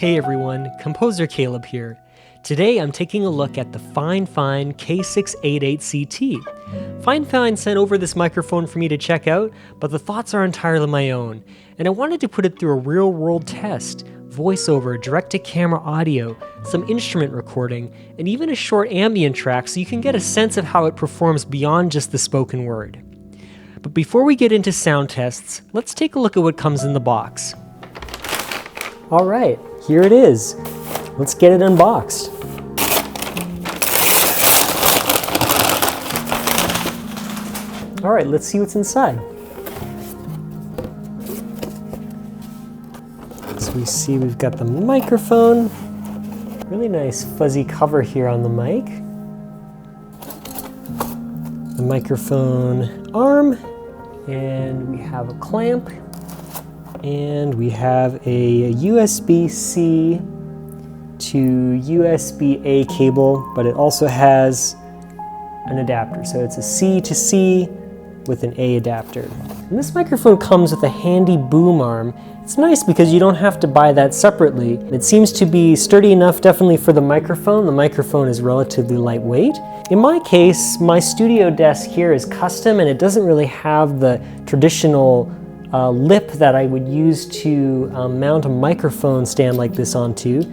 Hey everyone, Composer Caleb here. Today I'm taking a look at the FIFINE K688CT. FIFINE sent over this microphone for me to check out, but the thoughts are entirely my own, and I wanted to put it through a real-world test, voiceover, direct-to-camera audio, some instrument recording, and even a short ambient track so you can get a sense of how it performs beyond just the spoken word. But before we get into sound tests, let's take a look at what comes in the box. Alright, here it is. Let's get it unboxed. Alright, let's see what's inside. So we see we've got the microphone. Really nice fuzzy cover here on the mic. The microphone arm. And we have a clamp. And we have a USB-C to USB-A cable, but it also has an adapter. So it's a C to C with an A adapter. And this microphone comes with a handy boom arm. It's nice because you don't have to buy that separately. It seems to be sturdy enough definitely for the microphone. The microphone is relatively lightweight. In my case, my studio desk here is custom and it doesn't really have the traditional lip that I would use to mount a microphone stand like this onto,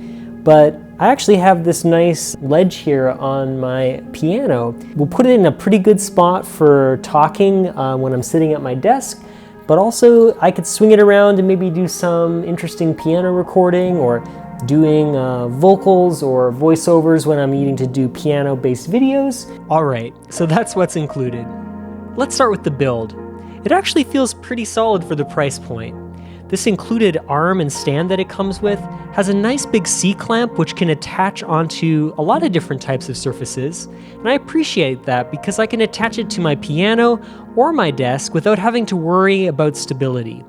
but I actually have this nice ledge here on my piano. We'll put it in a pretty good spot for talking when I'm sitting at my desk, but also I could swing it around and maybe do some interesting piano recording or doing vocals or voiceovers when I'm needing to do piano-based videos. Alright, so that's what's included. Let's start with the build. It actually feels pretty solid for the price point. This included arm and stand that it comes with has a nice big C-clamp which can attach onto a lot of different types of surfaces, and I appreciate that because I can attach it to my piano or my desk without having to worry about stability.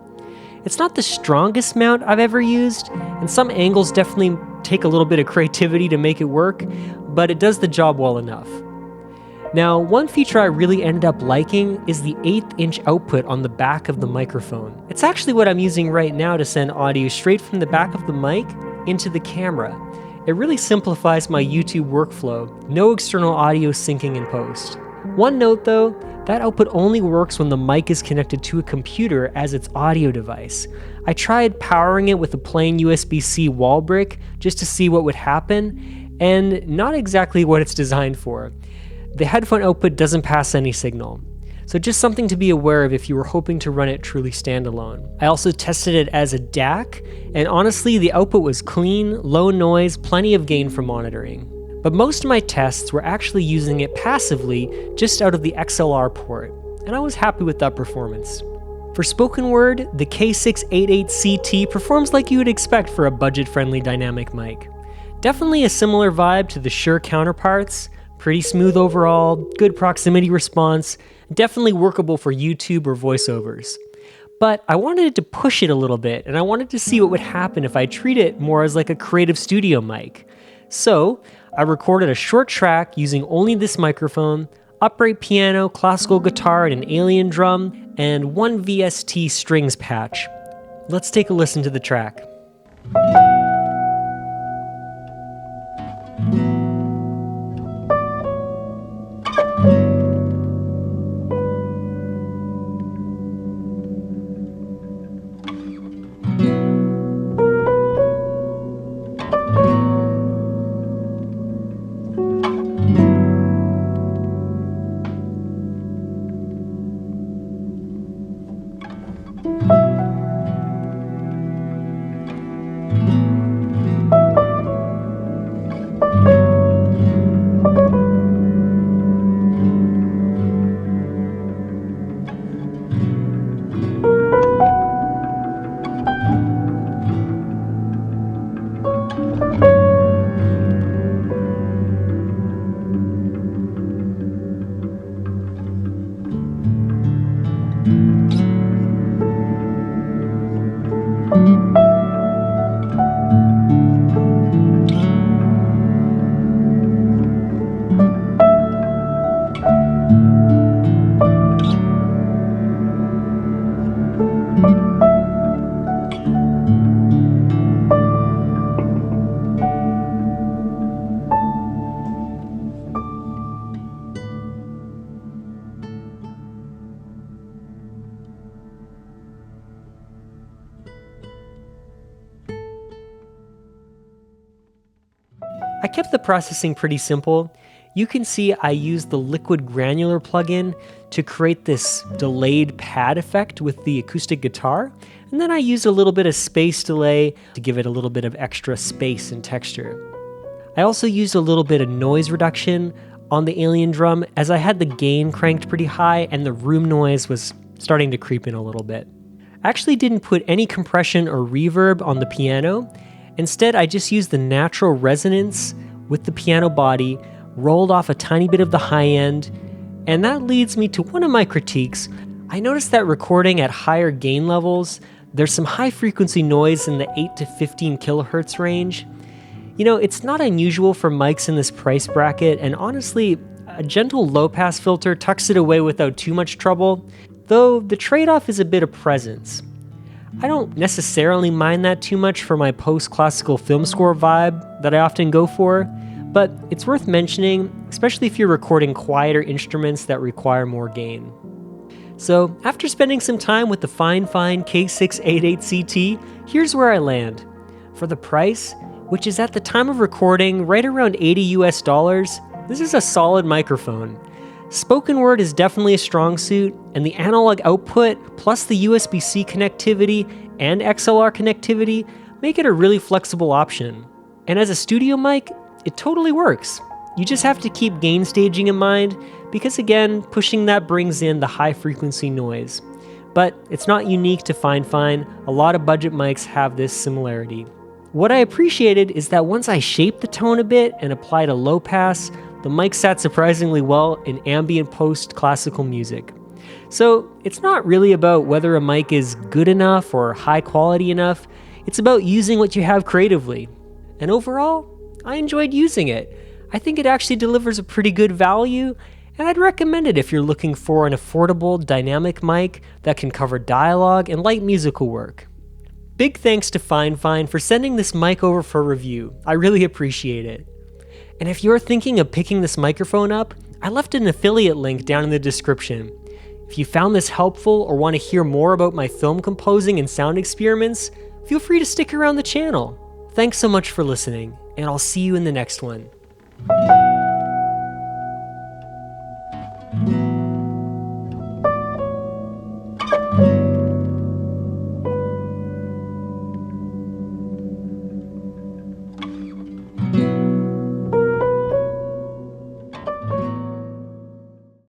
It's not the strongest mount I've ever used, and some angles definitely take a little bit of creativity to make it work, but it does the job well enough. Now, one feature I really ended up liking is the 1/8" output on the back of the microphone. It's actually what I'm using right now to send audio straight from the back of the mic into the camera. It really simplifies my YouTube workflow, no external audio syncing in post. One note though, that output only works when the mic is connected to a computer as its audio device. I tried powering it with a plain USB-C wall brick just to see what would happen, and not exactly what it's designed for. The headphone output doesn't pass any signal, so just something to be aware of if you were hoping to run it truly standalone. I also tested it as a DAC, and honestly the output was clean, low noise, plenty of gain for monitoring. But most of my tests were actually using it passively just out of the XLR port, and I was happy with that performance. For spoken word, the K688CT performs like you would expect for a budget-friendly dynamic mic. Definitely a similar vibe to the Shure counterparts. Pretty smooth overall, good proximity response, definitely workable for YouTube or voiceovers. But I wanted to push it a little bit, and I wanted to see what would happen if I treat it more as like a creative studio mic. So I recorded a short track using only this microphone, upright piano, classical guitar, and an alien drum, and one VST strings patch. Let's take a listen to the track. kept the processing pretty simple. You can see I used the liquid granular plugin to create this delayed pad effect with the acoustic guitar, and then I used a little bit of space delay to give it a little bit of extra space and texture. I also used a little bit of noise reduction on the alien drum as I had the gain cranked pretty high and the room noise was starting to creep in a little bit. I actually didn't put any compression or reverb on the piano. Instead, I just used the natural resonance with the piano body, rolled off a tiny bit of the high end, and that leads me to one of my critiques. I noticed that recording at higher gain levels, there's some high frequency noise in the 8 to 15 kilohertz range. You know, it's not unusual for mics in this price bracket, and honestly, a gentle low pass filter tucks it away without too much trouble, though the trade-off is a bit of presence. I don't necessarily mind that too much for my post-classical film score vibe that I often go for, but it's worth mentioning, especially if you're recording quieter instruments that require more gain. So, after spending some time with the FIFINE K688CT, here's where I land. For the price, which is at the time of recording right around $80 US, this is a solid microphone. Spoken word is definitely a strong suit, and the analog output plus the USB-C connectivity and XLR connectivity make it a really flexible option. And as a studio mic, it totally works. You just have to keep gain staging in mind, because again, pushing that brings in the high frequency noise. But it's not unique to FIFINE, a lot of budget mics have this similarity. What I appreciated is that once I shaped the tone a bit and applied a low pass, the mic sat surprisingly well in ambient post-classical music. So it's not really about whether a mic is good enough or high quality enough, it's about using what you have creatively. And overall, I enjoyed using it. I think it actually delivers a pretty good value, and I'd recommend it if you're looking for an affordable dynamic mic that can cover dialogue and light musical work. Big thanks to FIFINE for sending this mic over for review. I really appreciate it. And if you're thinking of picking this microphone up, I left an affiliate link down in the description. If you found this helpful or want to hear more about my film composing and sound experiments, feel free to stick around the channel. Thanks so much for listening, and I'll see you in the next one.